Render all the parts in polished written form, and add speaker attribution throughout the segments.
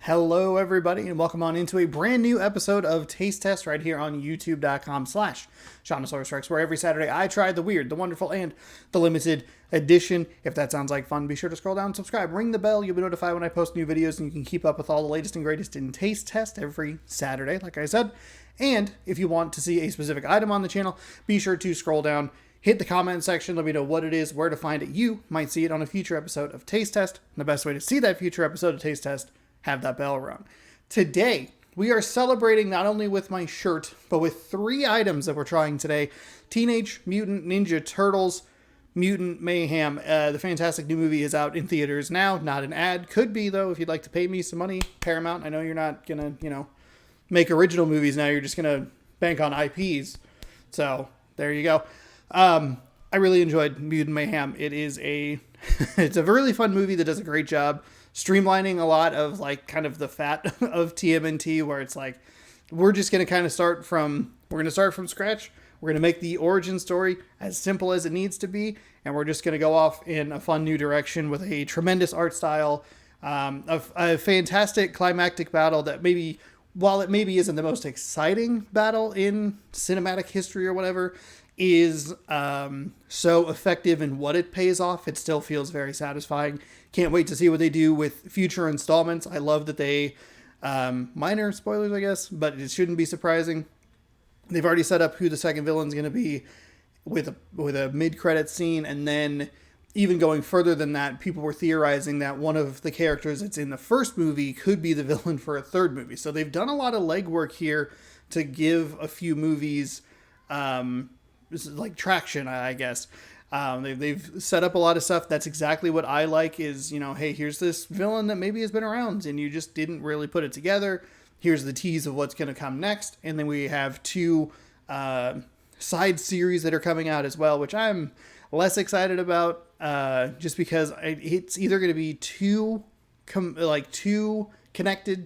Speaker 1: Hello, everybody, and welcome on into a brand new episode of Taste Test right here on youtube.com/Shaunosaurus Rex, where every Saturday I try the weird, the wonderful, and the limited edition. If that sounds like fun, be sure to scroll down, subscribe, ring the bell. You'll be notified when I post new videos, and you can keep up with all the latest and greatest in Taste Test every Saturday, like I said. And if you want to see a specific item on the channel, be sure to scroll down, hit the comment section, let me know what it is, where to find it. You might see it on a future episode of Taste Test. And the best way to see that future episode of Taste Test, have that bell rung. Today, we are celebrating not only with my shirt, but with 3 items that we're trying today. Teenage Mutant Ninja Turtles, Mutant Mayhem. The fantastic new movie is out in theaters now. Not an ad. Could be, though, if you'd like to pay me some money. Paramount, I know you're not going to, make original movies now. You're just going to bank on IPs. So, there you go. I really enjoyed Mutant Mayhem. It is it's a really fun movie that does a great job streamlining a lot of kind of the fat of TMNT, where it's like, we're just going to kind of start from scratch. We're going to make the origin story as simple as it needs to be. And we're just going to go off in a fun new direction with a tremendous art style, a fantastic climactic battle that while it maybe isn't the most exciting battle in cinematic history or whatever, is so effective in what it pays off. It still feels very satisfying. Can't wait to see what they do with future installments. I love that they, minor spoilers, I guess, but it shouldn't be surprising. They've already set up who the second villain's going to be with a mid-credit scene, and then even going further than that, people were theorizing that one of the characters that's in the first movie could be the villain for a third movie. So they've done a lot of legwork here to give a few movies traction, I guess. They've set up a lot of stuff. That's exactly what I like is, hey, here's this villain that maybe has been around and you just didn't really put it together. Here's the tease of what's going to come next. And then we have 2 side series that are coming out as well, which I'm less excited about just because it's either going to be too connected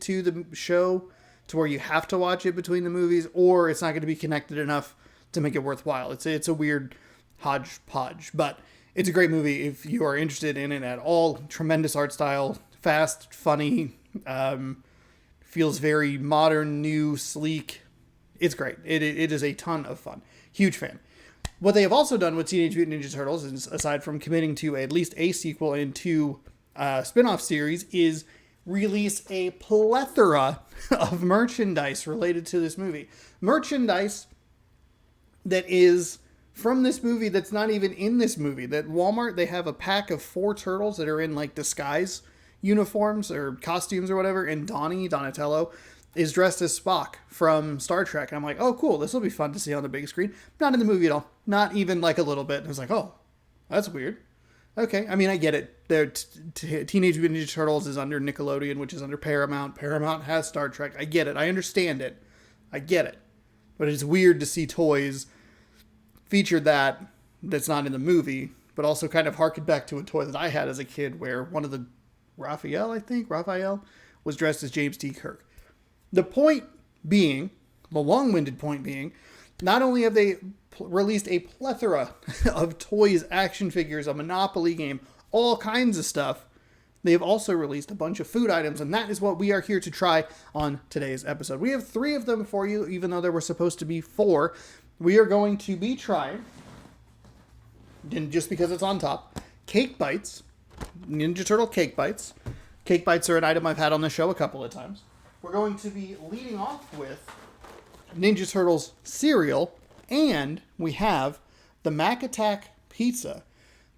Speaker 1: to the show to where you have to watch it between the movies, or it's not going to be connected enough to make it worthwhile. It's a weird hodgepodge, but it's a great movie if you are interested in it at all. Tremendous art style, fast, funny, feels very modern, new, sleek. It's great. It is a ton of fun. Huge fan. What they have also done with Teenage Mutant Ninja Turtles, is aside from committing to at least a sequel and 2 spin-off series, is release a plethora of merchandise related to this movie. Merchandise that is from this movie that's not even in this movie. That Walmart, they have a pack of 4 turtles that are in disguise uniforms or costumes or whatever, and Donatello is dressed as Spock from Star Trek. And I'm like, oh cool, this will be fun to see on the big screen. Not in the movie at all. Not even a little bit. I was like, oh, that's weird. Okay, I mean, I get it. Teenage Mutant Ninja Turtles is under Nickelodeon, which is under Paramount. Paramount has Star Trek. I get it. I understand it. I get it. But it's weird to see toys featured that's not in the movie, but also kind of harkened back to a toy that I had as a kid where one of the Raphael was dressed as James T. Kirk. The long-winded point being, not only have they released a plethora of toys, action figures, a Monopoly game, all kinds of stuff, they have also released a bunch of food items, and that is what we are here to try on today's episode. We have 3 of them for you, even though there were supposed to be 4. We are going to be trying, and just because it's on top, CakeBites, Ninja Turtle CakeBites. CakeBites are an item I've had on the show a couple of times. We're going to be leading off with Ninja Turtles cereal, and we have the Mac Attack pizza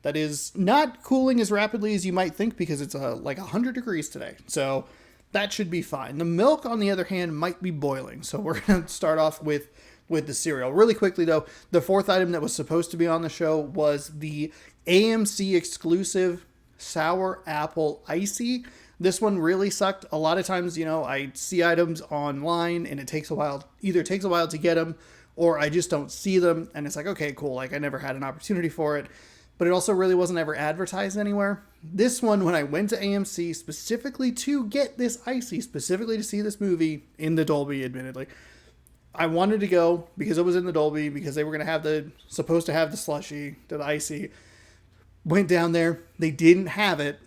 Speaker 1: that is not cooling as rapidly as you might think because it's 100 degrees today. So that should be fine. The milk, on the other hand, might be boiling. So we're going to start off with the cereal. Really quickly, though, the 4th item that was supposed to be on the show was the AMC exclusive Sour Apple Icy. This one really sucked. A lot of times, I see items online and it takes a while to get them, or I just don't see them. And it's like, okay, cool. I never had an opportunity for it, but it also really wasn't ever advertised anywhere. This one, when I went to AMC specifically to get this Icy, specifically to see this movie in the Dolby, admittedly, I wanted to go because it was in the Dolby, because they were going to supposed to have the slushy, the Icy. Went down there. They didn't have it.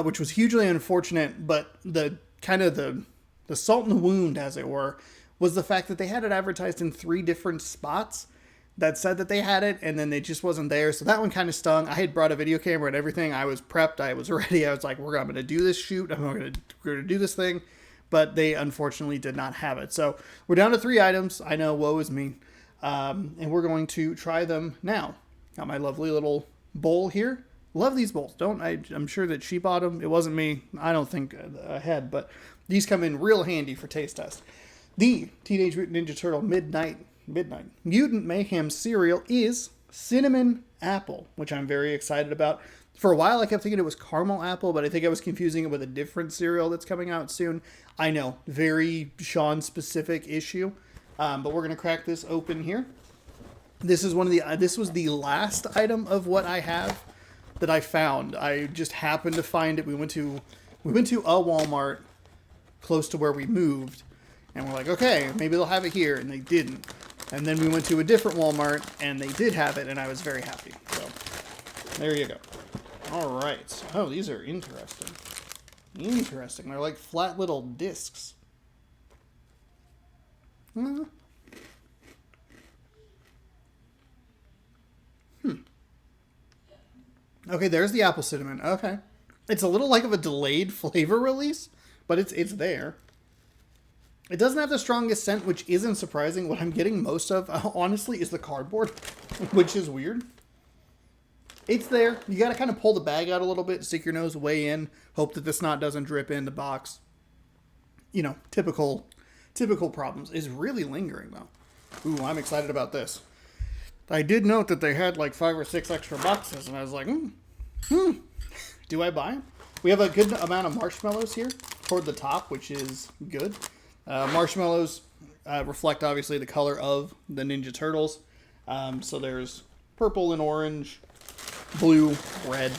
Speaker 1: which was hugely unfortunate, but the kind of the salt in the wound, as it were, was the fact that they had it advertised in 3 different spots that said that they had it, and then it just wasn't there. So that one kind of stung. I had brought a video camera and everything. I was prepped. I was ready. I was like, I'm going to do this shoot. We're going to do this thing. But they unfortunately did not have it. So we're down to 3 items. I know, woe is me. And we're going to try them now. Got my lovely little bowl here. Love these bowls. I'm sure that she bought them. It wasn't me. I don't think ahead, but these come in real handy for taste test. The Teenage Mutant Ninja Turtle Mutant Mayhem cereal is cinnamon apple, which I'm very excited about. For a while, I kept thinking it was caramel apple, but I think I was confusing it with a different cereal that's coming out soon. I know, very Sean-specific issue, but we're gonna crack this open here. This is this was the last item of what I have that I found. I just happened to find it. We went to a Walmart close to where we moved, and we're like, okay, maybe they'll have it here, and they didn't. And then we went to a different Walmart, and they did have it, and I was very happy. So there you go. All right. Oh, these are interesting. Interesting. They're like flat little discs. Okay, there's the apple cinnamon. Okay. It's a little like of a delayed flavor release, but it's there. It doesn't have the strongest scent, which isn't surprising. What I'm getting most of, honestly, is the cardboard, which is weird. It's there. You got to kind of pull the bag out a little bit, stick your nose way in, hope that the snot doesn't drip in the box. You know, typical problems. Is really lingering, though. Ooh, I'm excited about this. I did note that they had like 5 or 6 extra boxes, and I was like, do I buy them? We have a good amount of marshmallows here toward the top, which is good. Marshmallows reflect, obviously, the color of the Ninja Turtles. So there's purple and orange, blue, red.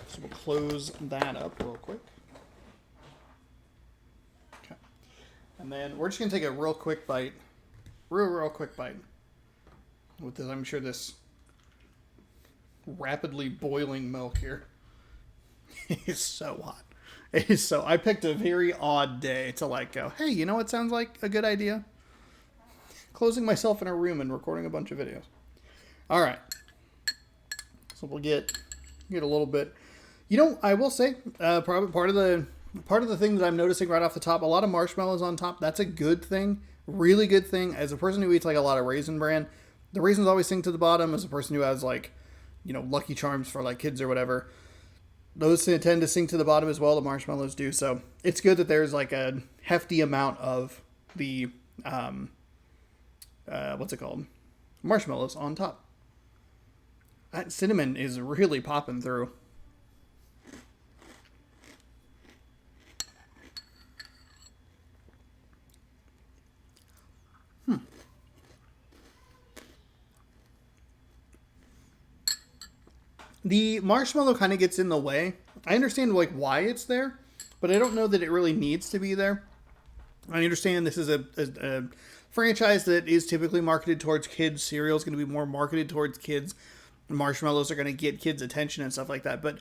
Speaker 1: So we'll close that up real quick. Okay. And then we're just going to take a real quick bite. Real quick bite. With this, I'm sure this rapidly boiling milk here is so hot. It is so... I picked a very odd day to like go, hey, you know what sounds like a good idea? Closing myself in a room and recording a bunch of videos. All right. So we'll get a little bit... You know, I will say, probably part of the thing that I'm noticing right off the top, a lot of marshmallows on top, that's a good thing. Really good thing. As a person who eats like a lot of Raisin Bran, the raisins always sink to the bottom. As a person who has like, you know, Lucky Charms for like kids or whatever, those tend to sink to the bottom as well. The marshmallows do. So it's good that there's like a hefty amount of the, what's it called? Marshmallows on top. That cinnamon is really popping through. The marshmallow kind of gets in the way. I understand like why it's there, but I don't know that it really needs to be there. I understand this is a franchise that is typically marketed towards kids. Cereal is going to be more marketed towards kids. Marshmallows are going to get kids' attention and stuff like that. But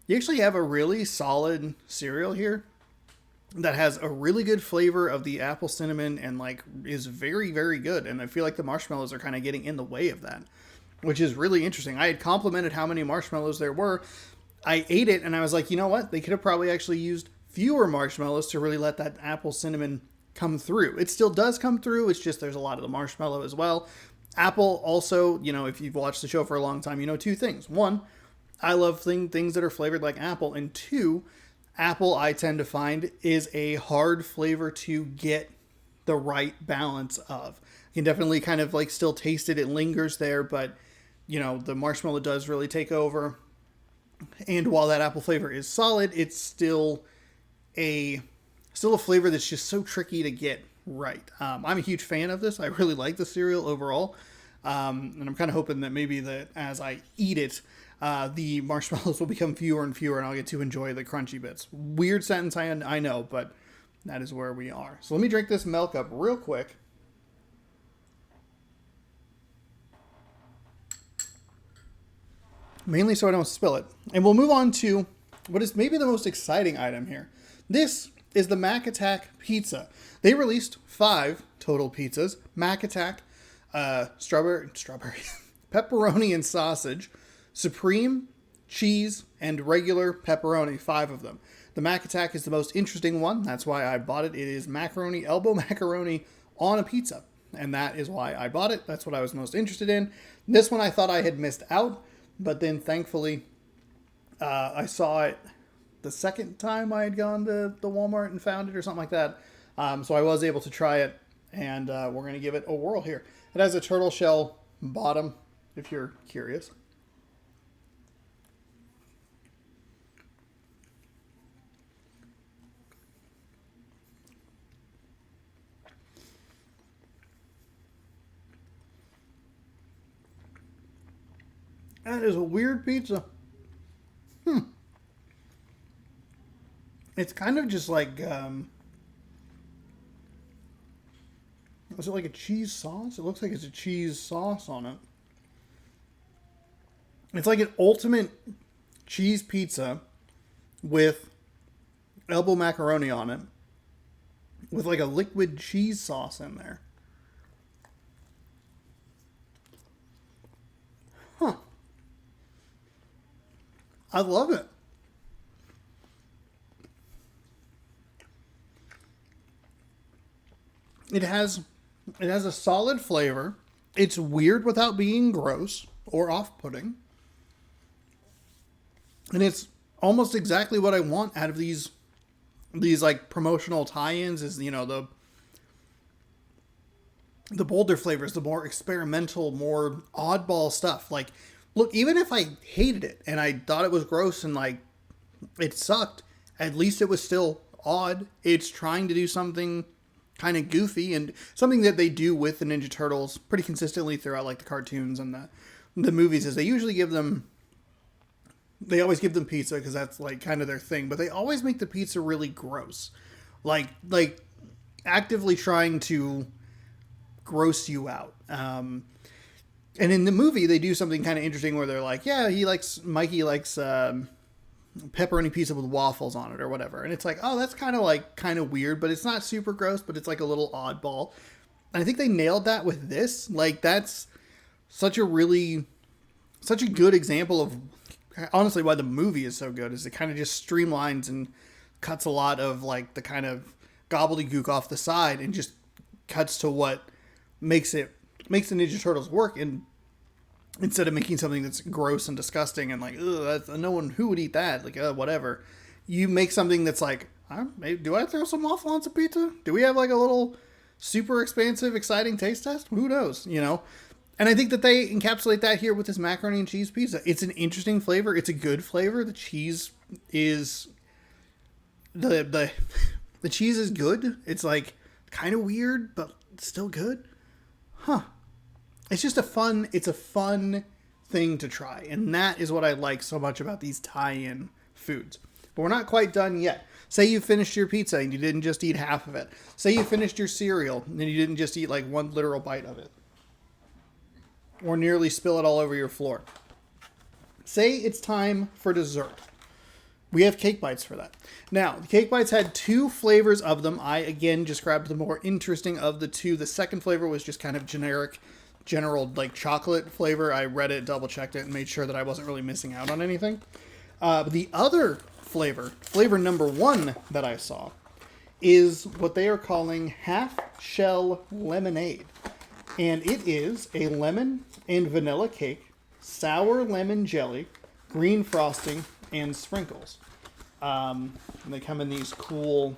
Speaker 1: you actually have a really solid cereal here that has a really good flavor of the apple cinnamon and like is very, very good. And I feel like the marshmallows are kind of getting in the way of that, which is really interesting. I had complimented how many marshmallows there were. I ate it and I was like, you know what? They could have probably actually used fewer marshmallows to really let that apple cinnamon come through. It still does come through. It's just there's a lot of the marshmallow as well. Apple also, you know, if you've watched the show for a long time, you know 2 things. 1, I love things that are flavored like apple. And 2, apple, I tend to find, is a hard flavor to get the right balance of. You can definitely kind of like still taste it. It lingers there, but you know, the marshmallow does really take over. And while that apple flavor is solid, it's still a flavor that's just so tricky to get right. I'm a huge fan of this. I really like the cereal overall. And I'm kind of hoping that maybe that as I eat it, the marshmallows will become fewer and fewer and I'll get to enjoy the crunchy bits. Weird sentence, I know, but that is where we are. So let me drink this milk up real quick. Mainly so I don't spill it. And we'll move on to what is maybe the most exciting item here. This is the Mac Attack pizza. They released 5 total pizzas. Mac Attack, strawberry, pepperoni and sausage, supreme, cheese, and regular pepperoni, 5 of them. The Mac Attack is the most interesting one. That's why I bought it. It is macaroni, elbow macaroni on a pizza. And that is why I bought it. That's what I was most interested in. This one I thought I had missed out, but then thankfully I saw it the second time I had gone to the Walmart and found it or something like that. So I was able to try it, and we're going to give it a whirl here. It has a turtle shell bottom, if you're curious. That is a weird pizza. It's kind of just like, is it like a cheese sauce? It looks like it's a cheese sauce on it. It's like an ultimate cheese pizza with elbow macaroni on it, with like a liquid cheese sauce in there. Huh. I love it. It has a solid flavor. It's weird without being gross or off-putting. And it's almost exactly what I want out of these like promotional tie-ins, is, you know, the bolder flavors, the more experimental, more oddball stuff. Like, look, even if I hated it and I thought it was gross and like it sucked, at least it was still odd. It's trying to do something kind of goofy, and something that they do with the Ninja Turtles pretty consistently throughout like the cartoons and the movies is they always give them pizza because that's like kind of their thing, but they always make the pizza really gross, like actively trying to gross you out. And in the movie they do something kind of interesting where they're like, yeah, Mikey likes pepperoni pizza with waffles on it or whatever, and it's like, oh, that's kind of weird, but it's not super gross, but it's like a little oddball. And I think they nailed that with this. Like, that's such a good example of honestly why the movie is so good, is it kind of just streamlines and cuts a lot of like the kind of gobbledygook off the side and just cuts to what makes the Ninja Turtles work. And instead of making something that's gross and disgusting and like, ugh, no one who would eat that, like, whatever, you make something that's like, do I throw some waffle on some pizza? Do we have like a little super expansive, exciting taste test? Who knows, you know? And I think that they encapsulate that here with this macaroni and cheese pizza. It's an interesting flavor. It's a good flavor. The cheese is the cheese is good. It's like kind of weird, but still good. Huh. It's just a fun thing to try. And that is what I like so much about these tie-in foods. But we're not quite done yet. Say you finished your pizza and you didn't just eat half of it. Say you finished your cereal and you didn't just eat like one literal bite of it, or nearly spill it all over your floor. Say it's time for dessert. We have CakeBites for that. Now, the CakeBites had 2 flavors of them. I, again, just grabbed the more interesting of the 2. The second flavor was just kind of general like chocolate flavor. I read it, double checked it, and made sure that I wasn't really missing out on anything. But the other flavor number 1 that I saw, is what they are calling half shell lemonade. And it is a lemon and vanilla cake, sour lemon jelly, green frosting, and sprinkles. And they come in these cool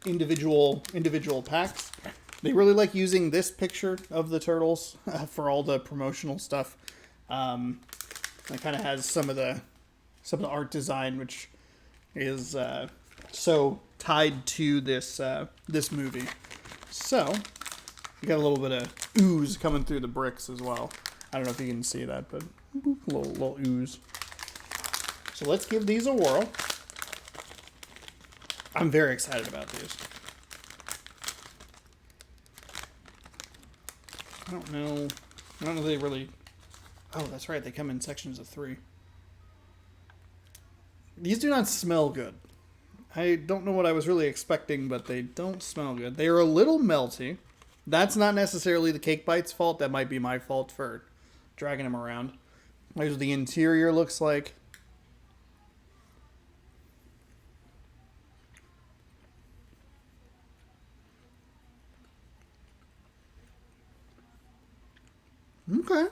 Speaker 1: individual packs. They really like using this picture of the turtles for all the promotional stuff. It kind of has some of the art design, which is so tied to this movie. So you got a little bit of ooze coming through the bricks as well. I don't know if you can see that, but a little ooze. So let's give these a whirl. I'm very excited about these. I don't know if they really... Oh, that's right. They come in sections of 3. These do not smell good. I don't know what I was really expecting, but they don't smell good. They are a little melty. That's not necessarily the CakeBites' fault. That might be my fault for dragging them around. Here's what the interior looks like. Okay.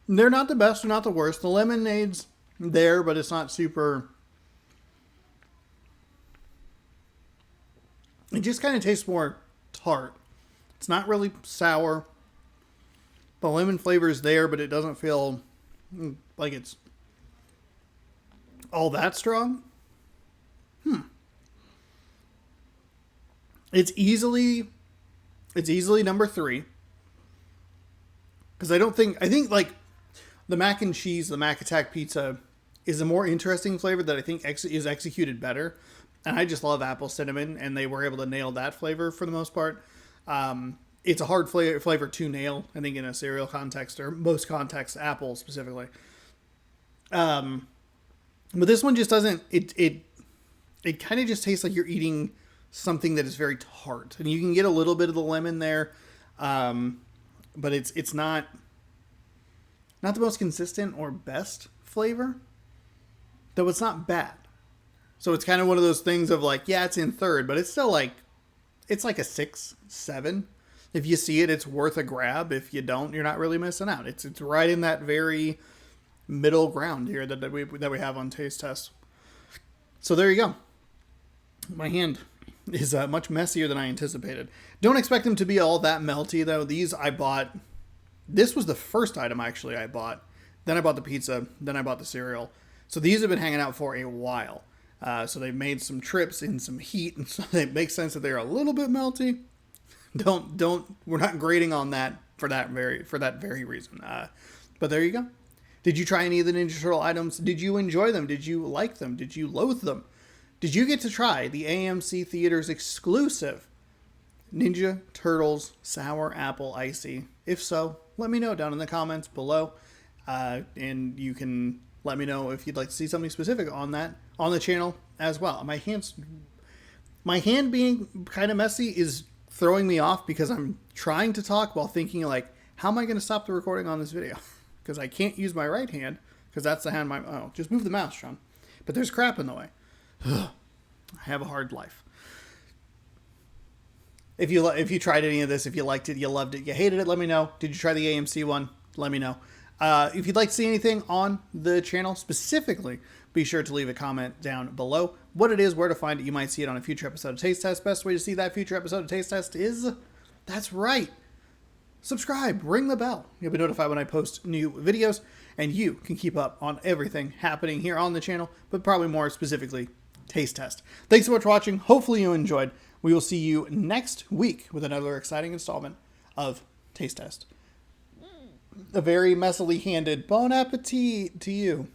Speaker 1: They're not the best, they're not the worst. The lemonade's there, but it's not super... It just kind of tastes more tart. It's not really sour. The lemon flavor is there, but it doesn't feel like it's all that strong. It's easily number 3. Because I think like the mac and cheese, the Mac Attack pizza is a more interesting flavor that I think is executed better. And I just love apple cinnamon, and they were able to nail that flavor for the most part. It's a hard flavor to nail, I think, in a cereal context, or most contexts, apple specifically. But this one just doesn't. It kind of just tastes like you're eating something that is very tart, and you can get a little bit of the lemon there, but it's not the most consistent or best flavor. Though it's not bad. So it's kind of one of those things of like, yeah, it's in third, but it's still like, it's like a 6, 7. If you see it, it's worth a grab. If you don't, you're not really missing out. It's right in that very middle ground here that we have on Taste Test. So there you go. My hand is much messier than I anticipated. Don't expect them to be all that melty though. These I bought. This was the first item actually I bought. Then I bought the pizza. Then I bought the cereal. So these have been hanging out for a while. So they've made some trips in some heat, and so it makes sense that they're a little bit melty. We're not grading on that for that very reason. But there you go. Did you try any of the Ninja Turtle items? Did you enjoy them? Did you like them? Did you loathe them? Did you get to try the AMC Theaters exclusive Ninja Turtles Sour Apple Icy? If so, let me know down in the comments below. And you can let me know if you'd like to see something specific on that on the channel as well. My hand being kind of messy is throwing me off because I'm trying to talk while thinking like, how am I going to stop the recording on this video? Because I can't use my right hand because that's the hand just move the mouse, Sean. But there's crap in the way. I have a hard life. If you tried any of this, if you liked it, you loved it, you hated it, let me know. Did you try the AMC one? Let me know. If you'd like to see anything on the channel specifically, be sure to leave a comment down below. What it is, where to find it, you might see it on a future episode of Taste Test. Best way to see that future episode of Taste Test is, that's right, subscribe, ring the bell. You'll be notified when I post new videos, and you can keep up on everything happening here on the channel, but probably more specifically, Taste Test. Thanks so much for watching. Hopefully you enjoyed. We will see you next week with another exciting installment of Taste Test. A very messily handed bon appetit to you.